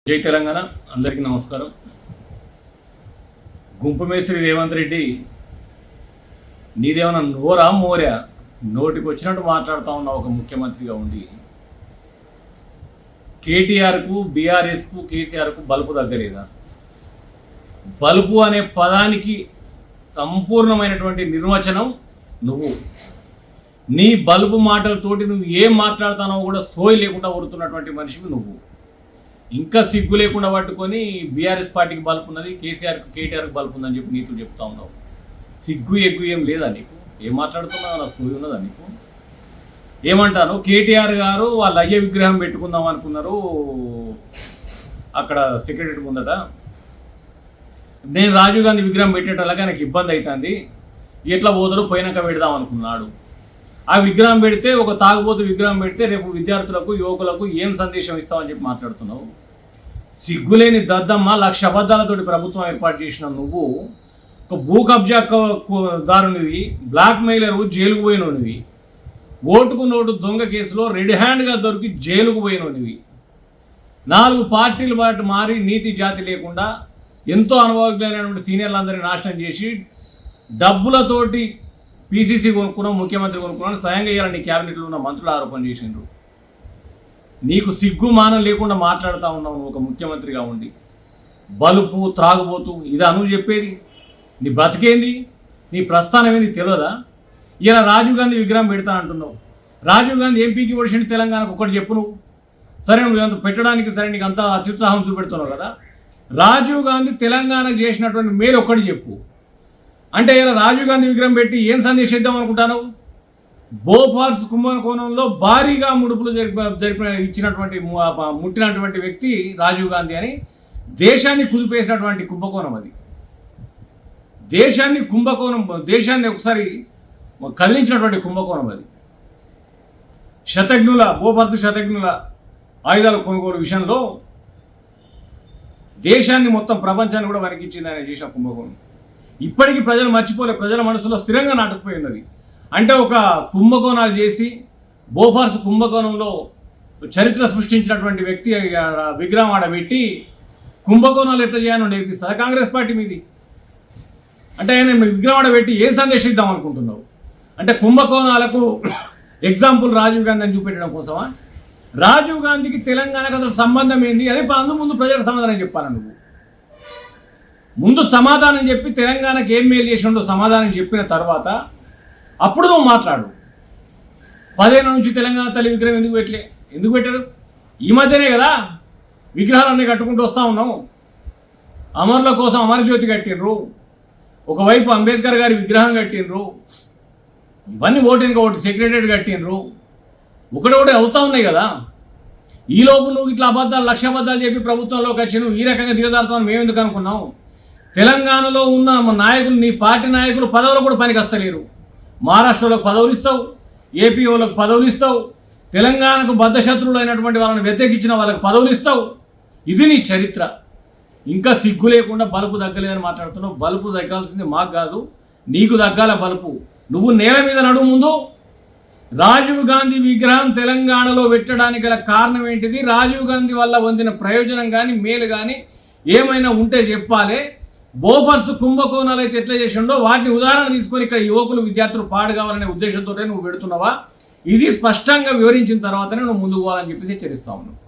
జై తెలంగాణ. అందరికీ నమస్కారం. గుంపమేశ్వరి రేవంత్ రెడ్డి, నీదేమన్నా నోరా మోరా, నోటికి వచ్చినట్టు మాట్లాడుతూ ఉన్న ఒక ముఖ్యమంత్రిగా ఉండి కేటీఆర్కు, బీఆర్ఎస్కు, కేసీఆర్కు బలుపు దగ్గరేదా? బలుపు అనే పదానికి సంపూర్ణమైనటువంటి నిర్వచనం నువ్వు. నీ బలుపు మాటలతోటి నువ్వు ఏం మాట్లాడుతానో కూడా సోయి లేకుండా ఊరుతున్నటువంటి మనిషివి నువ్వు. ఇంకా సిగ్గు లేకుండా పట్టుకొని బీఆర్ఎస్ పార్టీకి బలుపున్నది, కేటీఆర్కి బలుపుందని చెప్పి నీతో చెప్తా ఉన్నావు. సిగ్గు ఎగ్గు ఏం లేదా నీకు? ఏం మాట్లాడుతున్నావు? నా సోయి ఉన్నదా నీకు? ఏమంటాను, కేటీఆర్ గారు వాళ్ళ అయ్యే విగ్రహం పెట్టుకుందాం అనుకున్నారు అక్కడ సెక్రటరీ ముందట. నేను రాజీవ్ గాంధీ విగ్రహం పెట్టేటలాగా నాకు ఇబ్బంది అవుతుంది, ఎట్లా పోతాడు పోయినాక పెడదాం అనుకున్నాడు. ఆ విగ్రహం పెడితే, ఒక తాగుబోతు విగ్రహం పెడితే రేపు విద్యార్థులకు, యువకులకు ఏం సందేశం ఇస్తామని చెప్పి మాట్లాడుతున్నావు. సిగ్గులేని దద్దమ్మ, 1,00,000 అబద్ధాలతోటి ప్రభుత్వం ఏర్పాటు చేసిన నువ్వు ఒక భూ కబ్జా దారునివి, బ్లాక్ మెయిలరు, జైలుకు పోయినోనివి, ఓటుకు నోటు దొంగ కేసులో రెడ్ హ్యాండ్గా దొరికి జైలుకు పోయినోనివి, 4 పార్టీలు బాటు మారి నీతి జాతి లేకుండా ఎంతో అనుభవజ్ఞులైనటువంటి సీనియర్లందరినీ నాశనం చేసి డబ్బులతోటి పీసీసీ కొనుక్కున్నాం, ముఖ్యమంత్రి కొనుక్కున్నాను, స్వయంగా ఇవ్వాలి నీ క్యాబినెట్లో ఉన్న మంత్రులు ఆరోపణ చేసిండ్రు. నీకు సిగ్గు మానం లేకుండా మాట్లాడుతూ ఉన్నావు నువ్వు ఒక ముఖ్యమంత్రిగా ఉండి. బలుపు, త్రాగుబోతు ఇదా నువ్వు చెప్పేది? నీ బతికేంది? నీ ప్రస్థానం ఏంది తెలియదా? ఇలా రాజీవ్ గాంధీ విగ్రహం పెడతా అంటున్నావు. రాజీవ్ గాంధీ ఎంపీకి ఓడిసిండు తెలంగాణకు, ఒకటి చెప్పు నువ్వు. సరే, నువ్వు అంత పెట్టడానికి సరే నీకు అంత అత్యుత్సాహం చూపెడుతున్నావు కదా. రాజీవ్ గాంధీ తెలంగాణకు చేసినటువంటి మేలు ఒక్కటి చెప్పు. అంటే ఇలా రాజీవ్ గాంధీ విగ్రహం పెట్టి ఏం సందేశం ఇద్దాం అనుకుంటాను? బోఫార్స్ కుంభకోణంలో భారీగా ముడుపులు ఇచ్చినటువంటి ముట్టినటువంటి వ్యక్తి రాజీవ్ గాంధీ అని దేశాన్ని కుదిపేసినటువంటి కుంభకోణం అది. దేశాన్ని ఒకసారి కదిలించినటువంటి కుంభకోణం అది. బోఫార్స్ శతజ్ఞుల ఆయుధాల కొనుగోలు విషయంలో దేశాన్ని మొత్తం ప్రపంచాన్ని కూడా వణికించింది ఆయన చేసిన కుంభకోణం. ఇప్పటికీ ప్రజలు మర్చిపోలే, ప్రజల మనసులో స్థిరంగా నాటుకుపోయినది. అంటే ఒక కుంభకోణాలు చేసి బోఫార్స్ కుంభకోణంలో చరిత్ర సృష్టించినటువంటి వ్యక్తి విగ్రహం ఆడబెట్టి కుంభకోణాలు ఎట్లా చేయాలో నేర్పిస్తారు కాంగ్రెస్ పార్టీ మీది. అంటే ఆయన విగ్రహం ఆడబెట్టి ఏం సందేశం ఇద్దాం అనుకుంటున్నావు? అంటే కుంభకోణాలకు ఎగ్జాంపుల్ రాజీవ్ గాంధీ అని చూపెట్టడం కోసమా? రాజీవ్ గాంధీకి తెలంగాణకు అసలు సంబంధం ఏంది? అదే ముందు ప్రజలకు సమాధానం చెప్పాలి నువ్వు. ముందు సమాధానం చెప్పి తెలంగాణకు ఏం మేలు చేసిండో సమాధానం చెప్పిన తర్వాత అప్పుడు నువ్వు మాట్లాడు. 10 ఏళ్ళ నుంచి తెలంగాణ తల్లి విగ్రహం ఎందుకు పెట్టారు? ఈ మధ్యనే కదా విగ్రహాలన్నీ కట్టుకుంటూ వస్తూ ఉన్నాము. అమరుల కోసం అమరజ్యోతి కట్టిండ్రు, ఒకవైపు అంబేద్కర్ గారి విగ్రహం కట్టిండ్రు, ఇవన్నీ ఓటికి ఒకటి సెక్రటరీ కట్టిండ్రు, ఒకటి అవుతూ ఉన్నాయి కదా. ఈలోపు నువ్వు ఇట్లా 1,00,000 అబద్ధాలు చెప్పి ప్రభుత్వంలోకి వచ్చి నువ్వు ఈ రకంగా దిగజారుతామని మేము ఎందుకు అనుకున్నావు? తెలంగాణలో ఉన్న నాయకులు, నీ పార్టీ నాయకులు పదవులు కూడా పనికి వస్తలేరు. మహారాష్ట్రలోకి పదవులు ఇస్తావు, ఏపీ వాళ్ళకి పదవులు ఇస్తావు, తెలంగాణకు బద్ధశత్రువులు అయినటువంటి వాళ్ళని వ్యతిరేకించిన వాళ్ళకి పదవులు ఇస్తావు. ఇది నీ చరిత్ర. ఇంకా సిగ్గు లేకుండా బలుపు దగ్గలేదని మాట్లాడుతున్నావు. బలుపు దక్కాల్సింది మాకు కాదు, నీకు దగ్గాల బలుపు. నువ్వు నేల మీద నడుము. ముందు రాజీవ్ గాంధీ విగ్రహం తెలంగాణలో పెట్టడానికి గల కారణం ఏంటిది? రాజీవ్ గాంధీ వల్ల పొందిన ప్రయోజనం కానీ మేలు కానీ ఏమైనా ఉంటే చెప్పాలి. బోఫర్స్ కుంభకోణాలు అయితే ఎట్లా చేసిండో వాటిని ఉదాహరణ తీసుకొని ఇక్కడ యువకులు, విద్యార్థులు పాడు కావాలనే ఉద్దేశంతో నువ్వు పెడుతున్నావా? ఇది స్పష్టంగా వివరించిన తర్వాతనే నువ్వు ముందుకు పోవాలని చెప్పేసి హెచ్చరిస్తా ఉన్నావు.